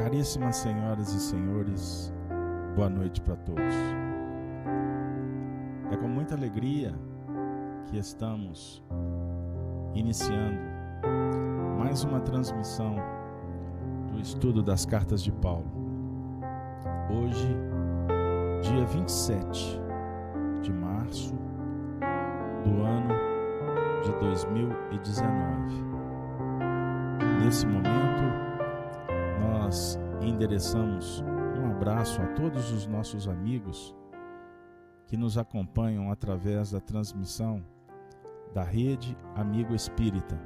Caríssimas senhoras e senhores, boa noite para todos. É com muita alegria que estamos iniciando mais uma transmissão do estudo das cartas de Paulo. Hoje, dia 27 de março do ano de 2019. Nesse momento, nós endereçamos um abraço a todos os nossos amigos que nos acompanham através da transmissão da Rede Amigo Espírita.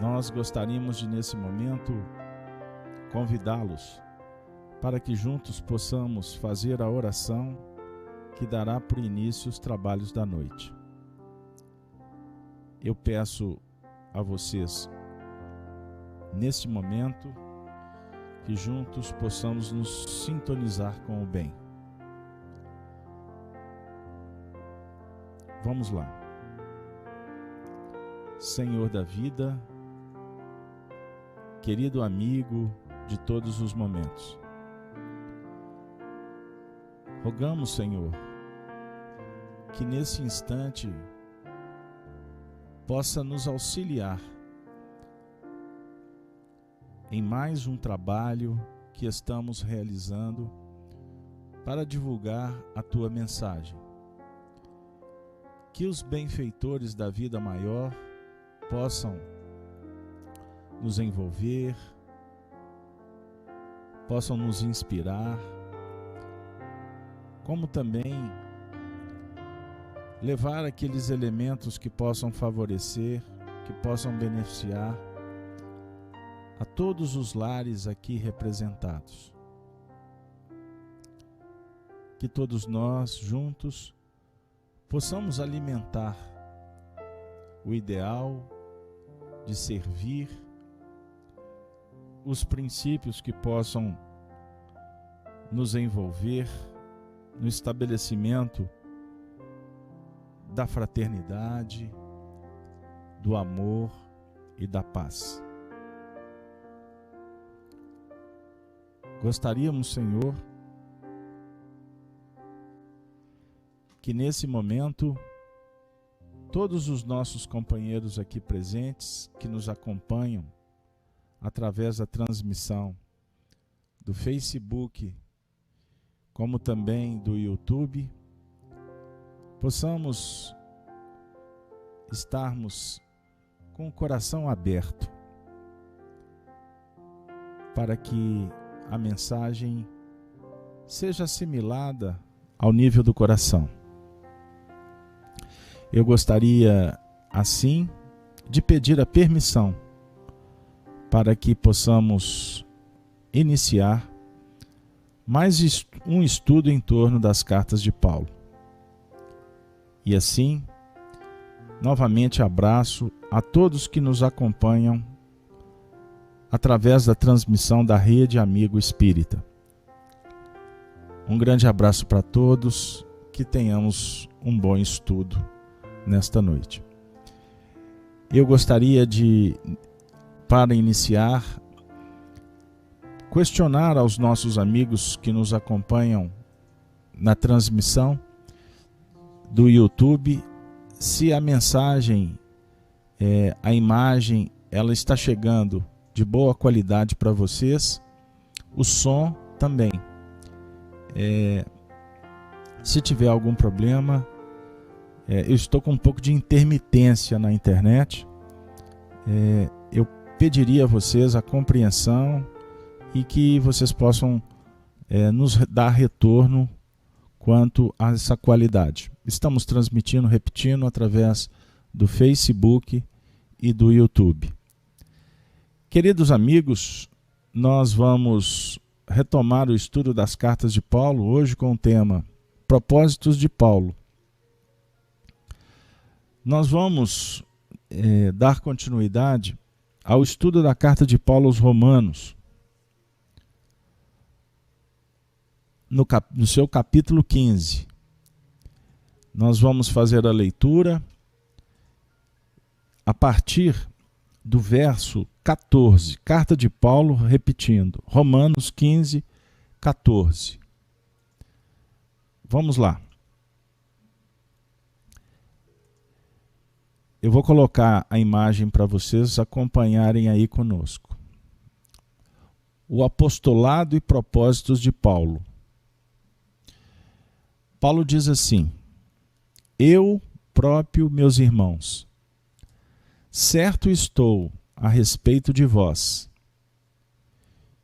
Nós gostaríamos de, nesse momento, convidá-los para que juntos possamos fazer a oração que dará por início os trabalhos da noite. Eu peço a vocês, neste momento, que juntos possamos nos sintonizar com o bem. Vamos lá. Senhor da vida, querido amigo de todos os momentos, rogamos, Senhor, que nesse instante possa nos auxiliar em mais um trabalho que estamos realizando para divulgar a Tua mensagem. Que os benfeitores da vida maior possam nos envolver, possam nos inspirar, como também levar aqueles elementos que possam favorecer, que possam beneficiar a todos os lares aqui representados. Que todos nós, juntos, possamos alimentar o ideal de servir, os princípios que possam nos envolver no estabelecimento da fraternidade, do amor e da paz. Gostaríamos, Senhor, que nesse momento todos os nossos companheiros aqui presentes que nos acompanham através da transmissão do Facebook, como também do YouTube, possamos estarmos com o coração aberto para que a mensagem seja assimilada ao nível do coração. Eu gostaria, assim, de pedir a permissão para que possamos iniciar mais um estudo em torno das cartas de Paulo. E assim, novamente abraço a todos que nos acompanham através da transmissão da Rede Amigo Espírita. Um grande abraço para todos, que tenhamos um bom estudo nesta noite. Eu gostaria de, para iniciar, questionar aos nossos amigos que nos acompanham na transmissão do YouTube se a mensagem, a imagem, ela está chegando de boa qualidade para vocês, o som também. Se tiver algum problema, eu estou com um pouco de intermitência na internet, eu pediria a vocês a compreensão e que vocês possam nos dar retorno quanto a essa qualidade. Estamos transmitindo, repetindo, através do Facebook e do YouTube. Queridos amigos, nós vamos retomar o estudo das cartas de Paulo, hoje com o tema Propósitos de Paulo. Nós vamos dar continuidade ao estudo da carta de Paulo aos Romanos, no seu capítulo 15. Nós vamos fazer a leitura a partir do verso 14. Carta de Paulo, repetindo. Romanos 15, 14. Vamos lá. Eu vou colocar a imagem para vocês acompanharem aí conosco. O apostolado e propósitos de Paulo. Paulo diz assim: eu próprio, meus irmãos, certo estou a respeito de vós,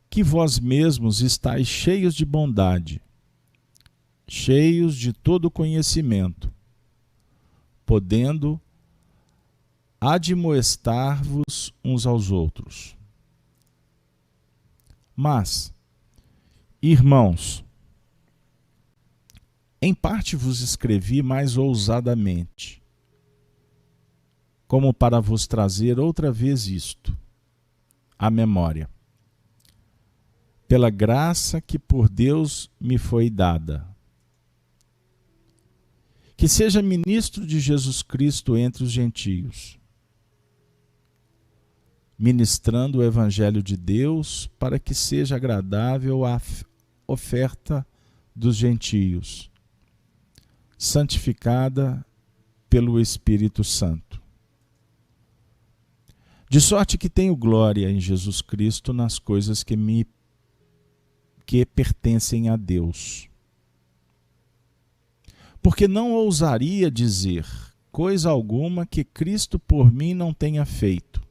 que vós mesmos estáis cheios de bondade, cheios de todo conhecimento, podendo admoestar-vos uns aos outros. Mas, irmãos, em parte vos escrevi mais ousadamente, como para vos trazer outra vez isto, à memória, pela graça que por Deus me foi dada, que seja ministro de Jesus Cristo entre os gentios, ministrando o Evangelho de Deus para que seja agradável a oferta dos gentios, santificada pelo Espírito Santo. De sorte que tenho glória em Jesus Cristo nas coisas que pertencem a Deus. Porque não ousaria dizer coisa alguma que Cristo por mim não tenha feito,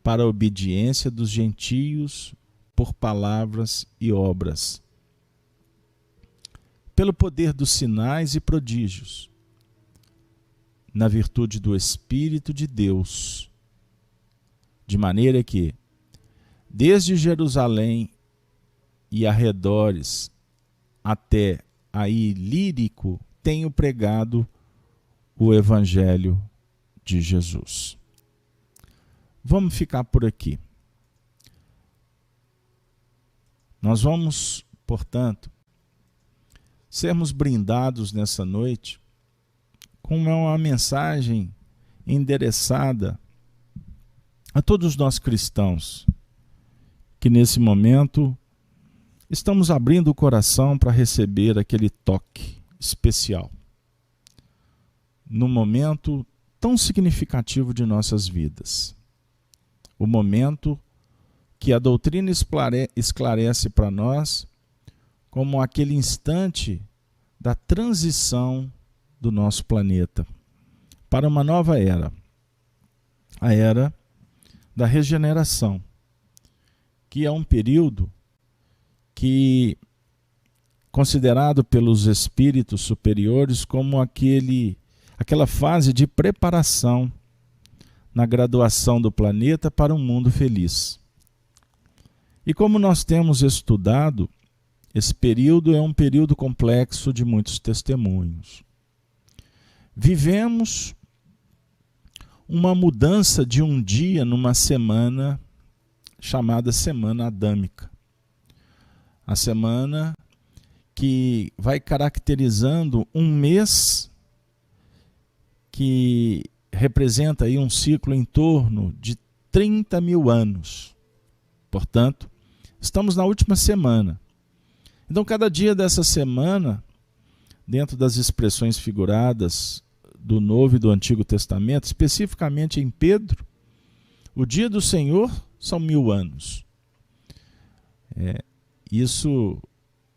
para a obediência dos gentios por palavras e obras, pelo poder dos sinais e prodígios, na virtude do Espírito de Deus, de maneira que, desde Jerusalém e arredores até a Ilírico, tenho pregado o Evangelho de Jesus. Vamos ficar por aqui. Nós vamos, portanto, sermos brindados nessa noite com uma mensagem endereçada a todos nós cristãos que nesse momento estamos abrindo o coração para receber aquele toque especial num momento tão significativo de nossas vidas. O momento que a doutrina esclarece para nós como aquele instante da transição do nosso planeta para uma nova era, a era da regeneração, que é um período que considerado pelos espíritos superiores como aquela fase de preparação na graduação do planeta para um mundo feliz. E como nós temos estudado, esse período é um período complexo de muitos testemunhos. Vivemos uma mudança de um dia numa semana chamada Semana Adâmica. A semana que vai caracterizando um mês que representa aí um ciclo em torno de 30 mil anos. Portanto, estamos na última semana. Então, cada dia dessa semana, dentro das expressões figuradas do Novo e do Antigo Testamento, especificamente em Pedro, o dia do Senhor são 1000 anos. Isso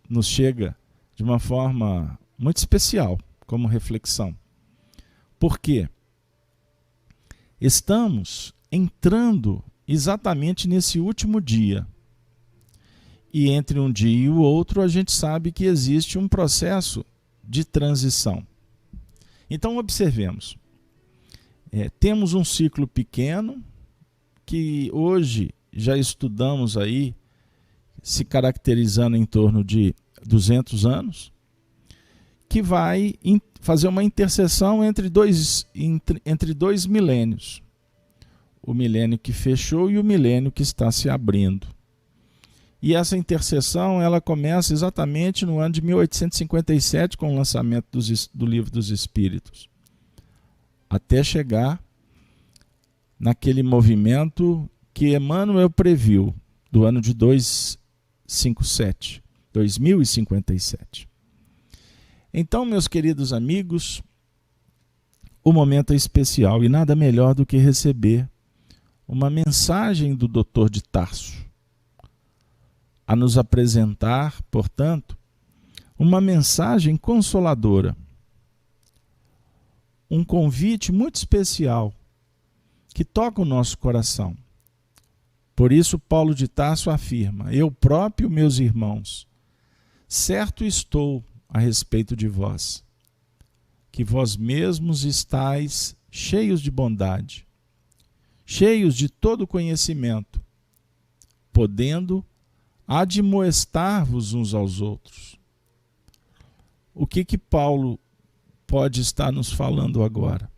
nos chega de uma forma muito especial, como reflexão. Por quê? Estamos entrando exatamente nesse último dia. E entre um dia e o outro, a gente sabe que existe um processo de transição. Então, observemos. Temos um ciclo pequeno, que hoje já estudamos aí, se caracterizando em torno de 200 anos, que vai fazer uma interseção entre dois milênios. O milênio que fechou e o milênio que está se abrindo. E essa interseção ela começa exatamente no ano de 1857, com o lançamento do Livro dos Espíritos, até chegar naquele movimento que Emmanuel previu do ano de 2057. Então, meus queridos amigos, o momento é especial e nada melhor do que receber uma mensagem do Dr. de Tarso, a nos apresentar, portanto, uma mensagem consoladora, um convite muito especial que toca o nosso coração. Por isso, Paulo de Tarso afirma: eu próprio, meus irmãos, certo estou a respeito de vós, que vós mesmos estáis cheios de bondade, cheios de todo conhecimento, podendo admoestar-vos uns aos outros. O que Paulo pode estar nos falando agora?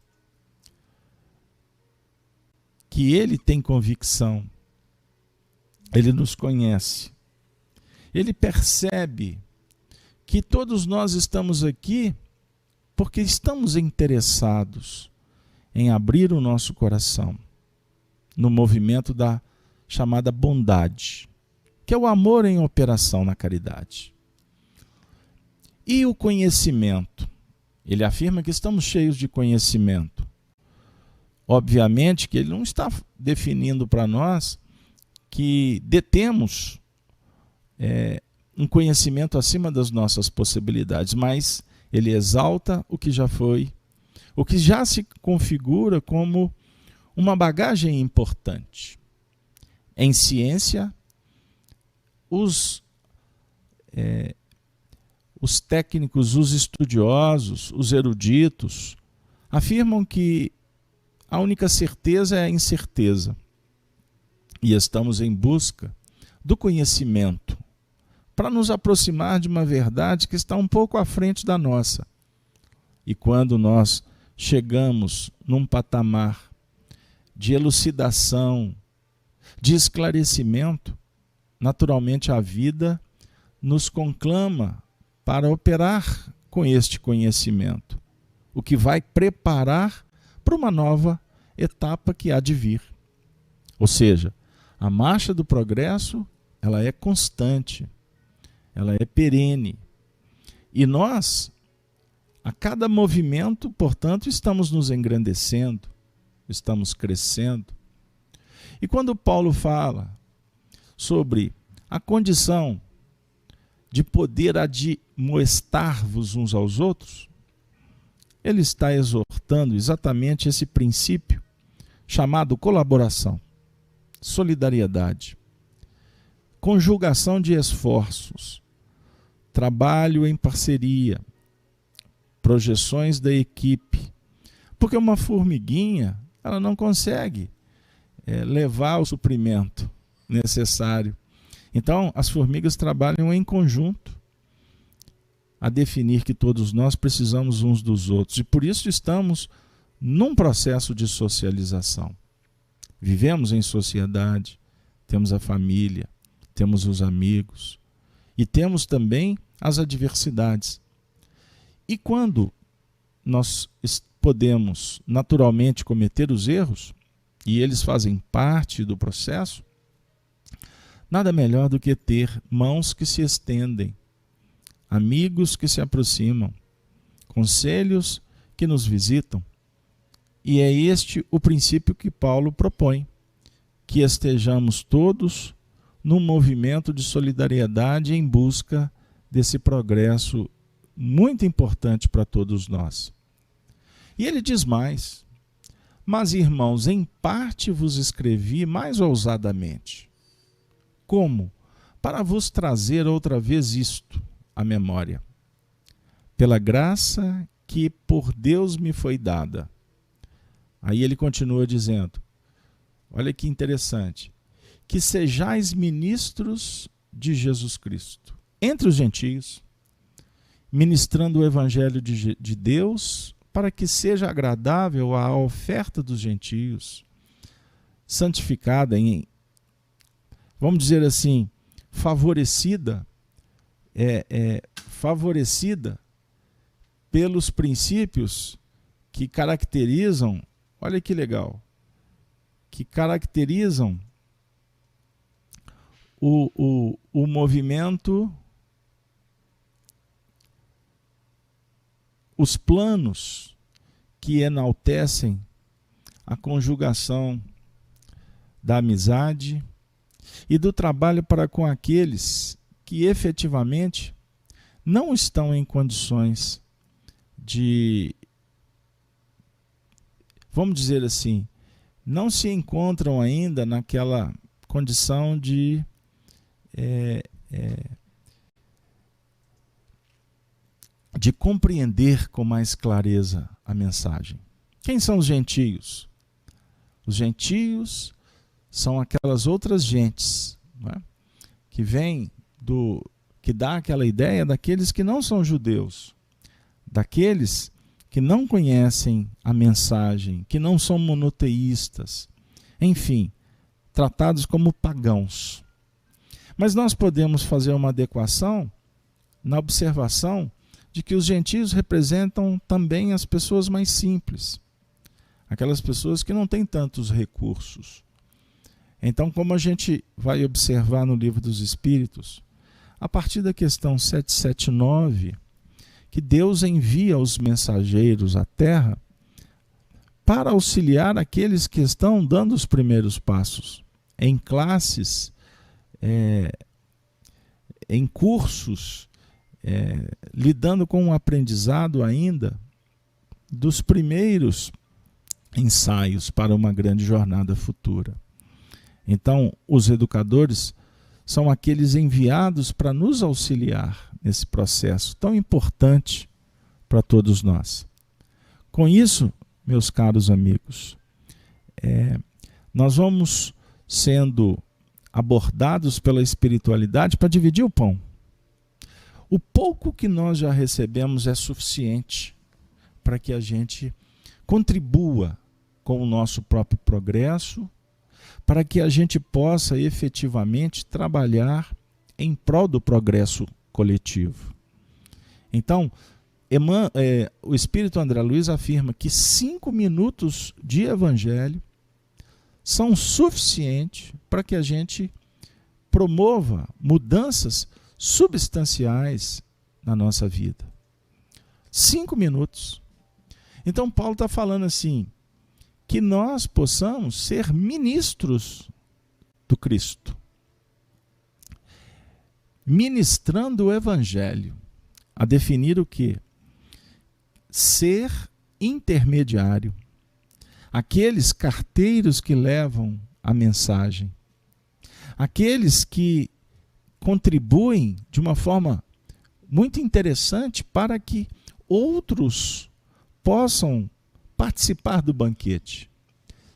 Que ele tem convicção, ele nos conhece, ele percebe que todos nós estamos aqui porque estamos interessados em abrir o nosso coração no movimento da chamada bondade, que é o amor em operação na caridade. E o conhecimento? Ele afirma que estamos cheios de conhecimento. Obviamente que ele não está definindo para nós que detemos um conhecimento acima das nossas possibilidades, mas ele exalta o que já foi, o que já se configura como uma bagagem importante. Em ciência, os técnicos, os estudiosos, os eruditos, afirmam que a única certeza é a incerteza. E estamos em busca do conhecimento para nos aproximar de uma verdade que está um pouco à frente da nossa. E quando nós chegamos num patamar de elucidação, de esclarecimento, naturalmente a vida nos conclama para operar com este conhecimento, o que vai preparar para uma nova etapa que há de vir. Ou seja, a marcha do progresso, ela é constante, ela é perene. E nós, a cada movimento, portanto, estamos nos engrandecendo, estamos crescendo. E quando Paulo fala sobre a condição de poder admoestar-vos uns aos outros, ele está exortando exatamente esse princípio chamado colaboração, solidariedade, conjugação de esforços, trabalho em parceria, projeções da equipe. Porque uma formiguinha, ela não consegue levar o suprimento necessário. Então, as formigas trabalham em conjunto a definir que todos nós precisamos uns dos outros. E por isso estamos num processo de socialização. Vivemos em sociedade, temos a família, temos os amigos e temos também as adversidades. E quando nós podemos naturalmente cometer os erros, e eles fazem parte do processo, nada melhor do que ter mãos que se estendem, amigos que se aproximam, conselhos que nos visitam. E é este o princípio que Paulo propõe, que estejamos todos num movimento de solidariedade em busca desse progresso muito importante para todos nós. E ele diz mais: mas, irmãos, em parte vos escrevi mais ousadamente. Como? Para vos trazer outra vez isto à memória, pela graça que por Deus me foi dada. Aí ele continua dizendo, olha que interessante, que sejais ministros de Jesus Cristo, entre os gentios, ministrando o evangelho de Deus, para que seja agradável a oferta dos gentios, santificada vamos dizer assim, favorecida pelos princípios que caracterizam, olha que legal, que caracterizam o movimento, os planos que enaltecem a conjugação da amizade e do trabalho para com aqueles que efetivamente não estão em condições de, vamos dizer assim, não se encontram ainda naquela condição de compreender com mais clareza a mensagem. Quem são os gentios? Os gentios são aquelas outras gentes, não é? Que dá aquela ideia daqueles que não são judeus, daqueles que não conhecem a mensagem, que não são monoteístas, enfim, tratados como pagãos. Mas nós podemos fazer uma adequação na observação de que os gentios representam também as pessoas mais simples, aquelas pessoas que não têm tantos recursos. Então, como a gente vai observar no Livro dos Espíritos, a partir da questão 779, que Deus envia os mensageiros à Terra para auxiliar aqueles que estão dando os primeiros passos, em classes, em cursos, lidando com um aprendizado ainda dos primeiros ensaios para uma grande jornada futura. Então, os educadores são aqueles enviados para nos auxiliar nesse processo tão importante para todos nós. Com isso, meus caros amigos, nós vamos sendo abordados pela espiritualidade para dividir o pão. O pouco que nós já recebemos é suficiente para que a gente contribua com o nosso próprio progresso, para que a gente possa efetivamente trabalhar em prol do progresso coletivo. Então, o Espírito André Luiz afirma que 5 minutos de evangelho são suficientes para que a gente promova mudanças substanciais na nossa vida. 5 minutos. Então Paulo está falando assim, que nós possamos ser ministros do Cristo, ministrando o Evangelho, a definir o quê? Ser intermediário, aqueles carteiros que levam a mensagem, aqueles que contribuem de uma forma muito interessante para que outros possam participar do banquete,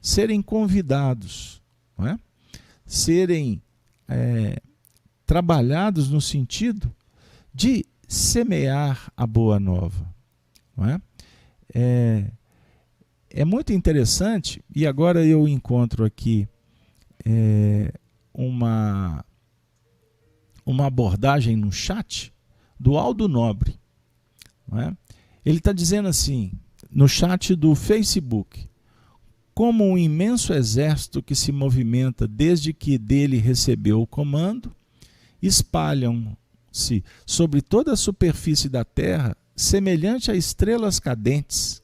serem convidados, não é? Serem trabalhados no sentido de semear a boa nova. Não é? É muito interessante, e agora eu encontro aqui uma abordagem no chat do Aldo Nobre. Não é? Ele está dizendo assim, no chat do Facebook: como um imenso exército que se movimenta desde que dele recebeu o comando, espalham-se sobre toda a superfície da terra, semelhante a estrelas cadentes,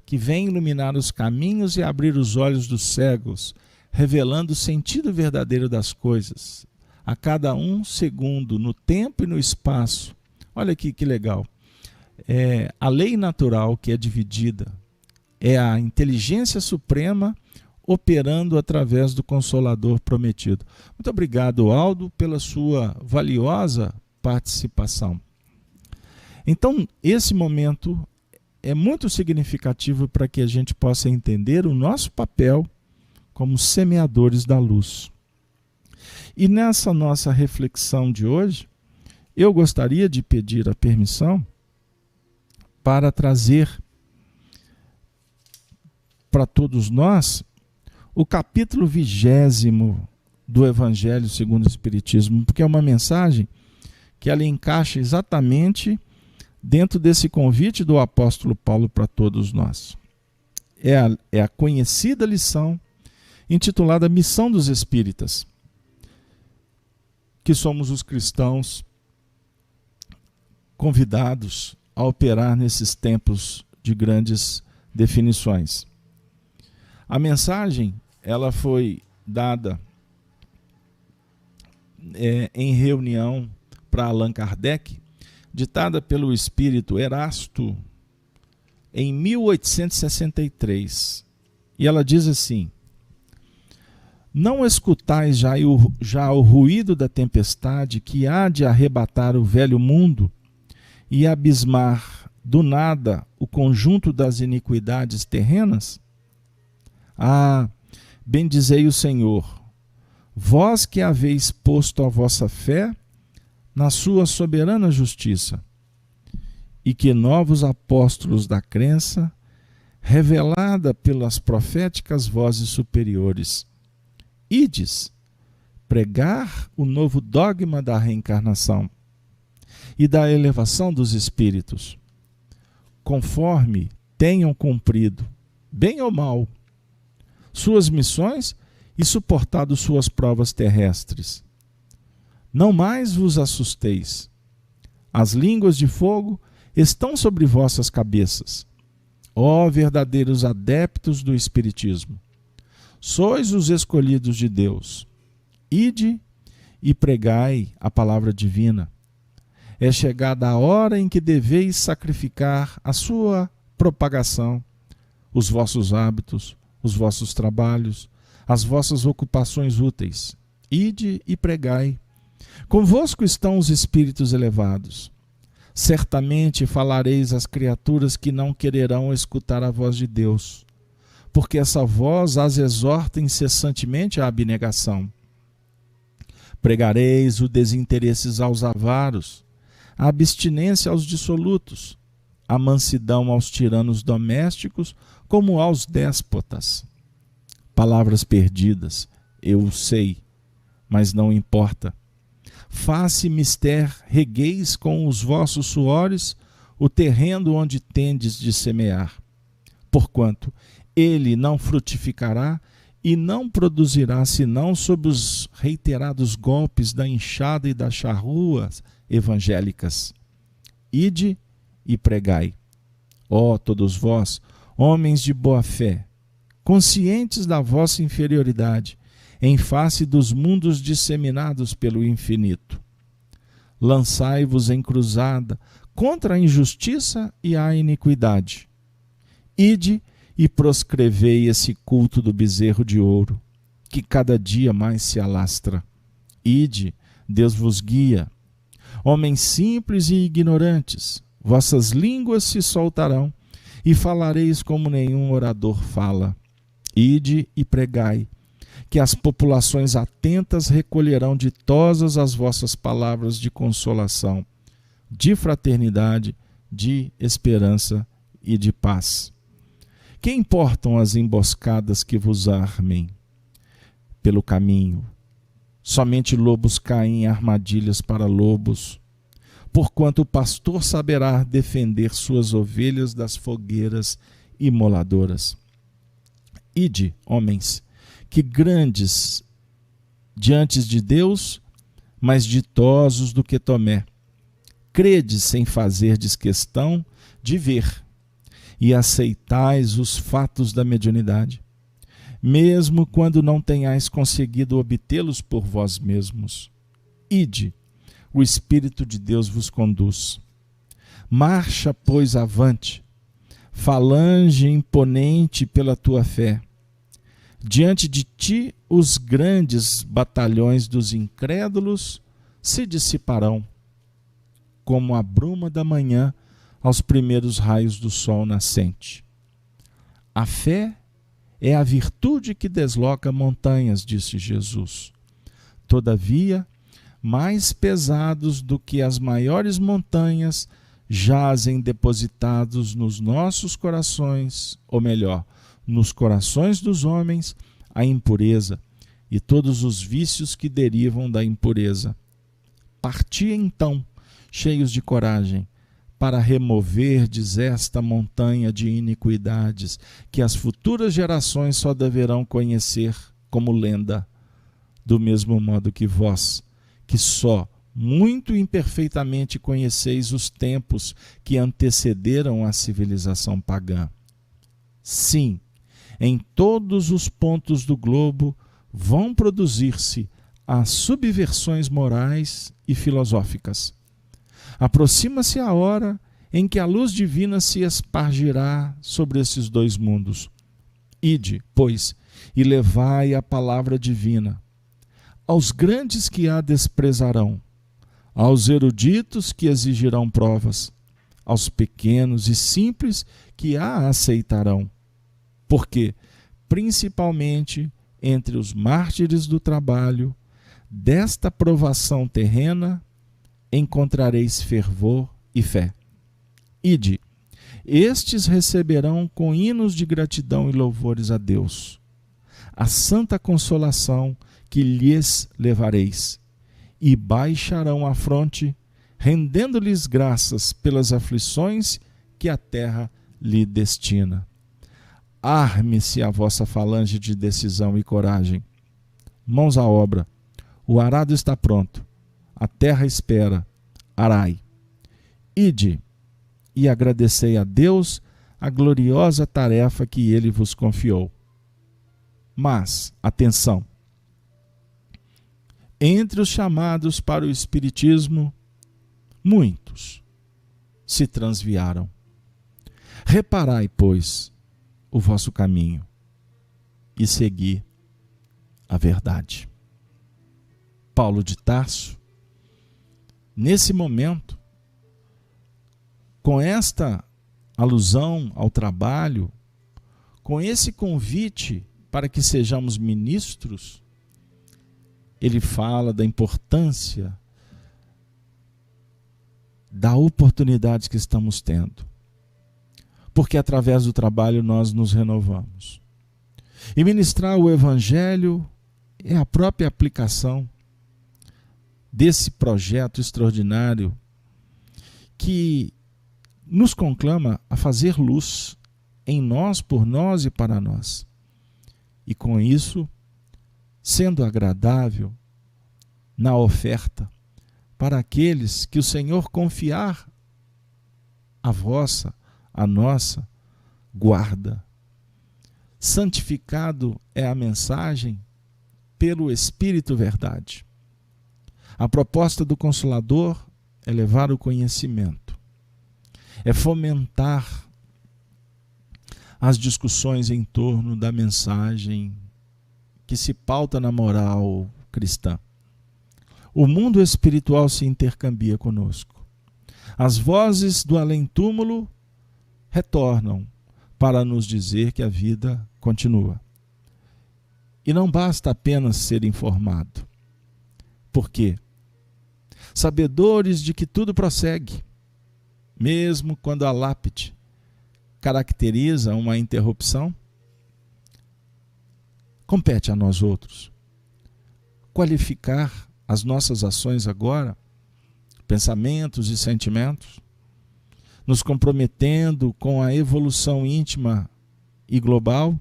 que vêm iluminar os caminhos e abrir os olhos dos cegos, revelando o sentido verdadeiro das coisas, a cada um segundo, no tempo e no espaço. Olha aqui que legal. A lei natural que é dividida é a inteligência suprema operando através do Consolador prometido. Muito obrigado, Aldo, pela sua valiosa participação. Então, esse momento é muito significativo para que a gente possa entender o nosso papel como semeadores da luz. E nessa nossa reflexão de hoje, eu gostaria de pedir a permissão para trazer para todos nós o capítulo 20º do Evangelho segundo o Espiritismo, porque é uma mensagem que ela encaixa exatamente dentro desse convite do apóstolo Paulo para todos nós. É a conhecida lição intitulada Missão dos Espíritas, que somos os cristãos convidados a operar nesses tempos de grandes definições. A mensagem, ela foi dada em reunião para Allan Kardec, ditada pelo espírito Erasto em 1863. E ela diz assim: não escutais já o ruído da tempestade que há de arrebatar o velho mundo e abismar do nada o conjunto das iniquidades terrenas? Ah, bendizei o Senhor, vós que haveis posto a vossa fé na sua soberana justiça, e que novos apóstolos da crença, revelada pelas proféticas vozes superiores, ides pregar o novo dogma da reencarnação e da elevação dos espíritos, conforme tenham cumprido, bem ou mal, suas missões e suportado suas provas terrestres. Não mais vos assusteis. As línguas de fogo estão sobre vossas cabeças, ó verdadeiros adeptos do Espiritismo. Sois os escolhidos de Deus. Ide e pregai a palavra divina. É chegada a hora em que deveis sacrificar a sua propagação, os vossos hábitos, os vossos trabalhos, as vossas ocupações úteis. Ide e pregai. Convosco estão os espíritos elevados. Certamente falareis às criaturas que não quererão escutar a voz de Deus, porque essa voz as exorta incessantemente à abnegação. Pregareis o desinteresse aos avaros, a abstinência aos dissolutos, a mansidão aos tiranos domésticos, como aos déspotas. Palavras perdidas, eu o sei, mas não importa. Face mister, regueis com os vossos suores o terreno onde tendes de semear, porquanto ele não frutificará e não produzirá senão sob os reiterados golpes da enxada e das charruas evangélicas. Ide e pregai. Ó todos vós, homens de boa fé, conscientes da vossa inferioridade, em face dos mundos disseminados pelo infinito. Lançai-vos em cruzada contra a injustiça e a iniquidade. Ide e proscrevei esse culto do bezerro de ouro, que cada dia mais se alastra. Ide, Deus vos guia. Homens simples e ignorantes, vossas línguas se soltarão, e falareis como nenhum orador fala. Ide e pregai, que as populações atentas recolherão ditosas as vossas palavras de consolação, de fraternidade, de esperança e de paz. Que importam as emboscadas que vos armem pelo caminho? Somente lobos caem em armadilhas para lobos, porquanto o pastor saberá defender suas ovelhas das fogueiras imoladoras. Ide, homens, que grandes diante de Deus, mais ditosos do que Tomé. Credes sem fazerdes questão de ver, e aceitais os fatos da mediunidade, mesmo quando não tenhais conseguido obtê-los por vós mesmos. Ide, o Espírito de Deus vos conduz. Marcha, pois, avante, falange imponente pela tua fé. Diante de ti, os grandes batalhões dos incrédulos se dissiparão, como a bruma da manhã aos primeiros raios do sol nascente. A fé é a virtude que desloca montanhas, disse Jesus. Todavia, mais pesados do que as maiores montanhas, jazem depositados nos nossos corações, ou melhor, nos corações dos homens, a impureza e todos os vícios que derivam da impureza. Parti então, cheios de coragem, para removerdes esta montanha de iniquidades, que as futuras gerações só deverão conhecer como lenda, do mesmo modo que vós, que só muito imperfeitamente conheceis os tempos que antecederam a civilização pagã. Sim, em todos os pontos do globo vão produzir-se as subversões morais e filosóficas. Aproxima-se a hora em que a luz divina se espargirá sobre esses dois mundos. Ide, pois, e levai a palavra divina aos grandes que a desprezarão, aos eruditos que exigirão provas, aos pequenos e simples que a aceitarão. Porque, principalmente entre os mártires do trabalho, desta provação terrena, encontrareis fervor e fé. Ide, estes receberão com hinos de gratidão e louvores a Deus a santa consolação que lhes levareis, e baixarão a fronte, rendendo-lhes graças pelas aflições que a terra lhe destina. Arme-se a vossa falange de decisão e coragem. Mãos à obra, o arado está pronto, a terra espera, arai. Ide e agradecei a Deus a gloriosa tarefa que ele vos confiou. Mas, atenção, entre os chamados para o Espiritismo, muitos se transviaram. Reparai, pois, o vosso caminho e segui a verdade. Paulo de Tarso, nesse momento, com esta alusão ao trabalho, com esse convite para que sejamos ministros, ele fala da importância da oportunidade que estamos tendo. Porque através do trabalho nós nos renovamos. E ministrar o Evangelho é a própria aplicação desse projeto extraordinário que nos conclama a fazer luz em nós, por nós e para nós. E com isso, sendo agradável na oferta para aqueles que o Senhor confiar a vossa, a nossa guarda. Santificado é a mensagem pelo Espírito Verdade. A proposta do Consolador é levar o conhecimento, é fomentar as discussões em torno da mensagem que se pauta na moral cristã. O mundo espiritual se intercambia conosco. As vozes do além-túmulo retornam para nos dizer que a vida continua. E não basta apenas ser informado. Por quê? Sabedores de que tudo prossegue, mesmo quando a lápide caracteriza uma interrupção, compete a nós outros qualificar as nossas ações agora, pensamentos e sentimentos, nos comprometendo com a evolução íntima e global.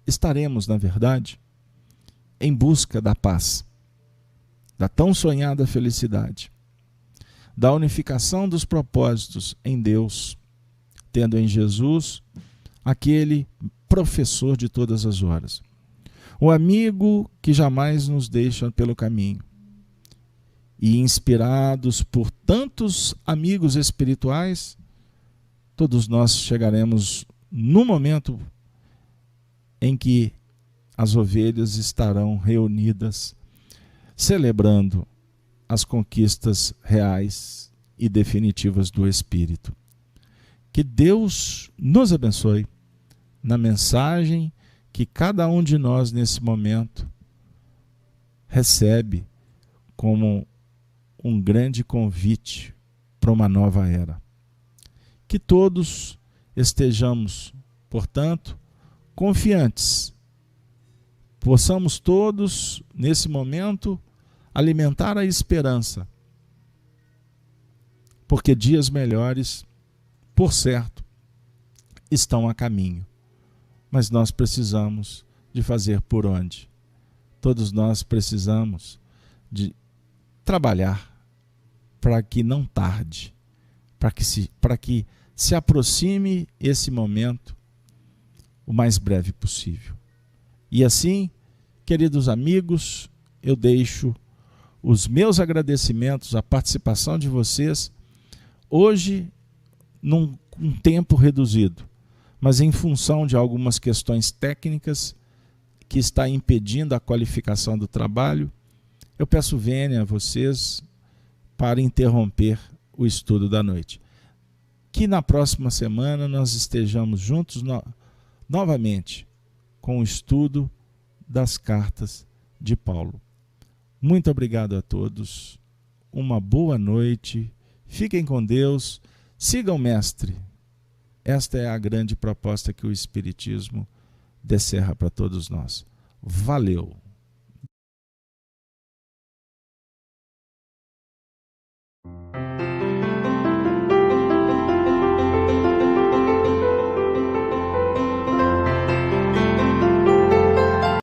Estaremos, na verdade, em busca da paz, da tão sonhada felicidade, da unificação dos propósitos em Deus, tendo em Jesus aquele professor de todas as horas, o amigo que jamais nos deixa pelo caminho. E inspirados por tantos amigos espirituais, todos nós chegaremos no momento em que as ovelhas estarão reunidas, celebrando as conquistas reais e definitivas do Espírito. Que Deus nos abençoe na mensagem que cada um de nós nesse momento recebe como um grande convite para uma nova era. Que todos estejamos, portanto, confiantes. Possamos todos, nesse momento, alimentar a esperança. Porque dias melhores, por certo, estão a caminho. Mas nós precisamos de fazer por onde. Todos nós precisamos de trabalhar para que não tarde, para que se aproxime esse momento o mais breve possível. E assim, queridos amigos, eu deixo os meus agradecimentos à participação de vocês, hoje num tempo reduzido, mas em função de algumas questões técnicas que está impedindo a qualificação do trabalho, eu peço vênia a vocês para interromper o estudo da noite. Que na próxima semana nós estejamos juntos novamente com o estudo das cartas de Paulo. Muito obrigado a todos, uma boa noite, fiquem com Deus, sigam o Mestre. Esta é a grande proposta que o Espiritismo descerra para todos nós. Valeu!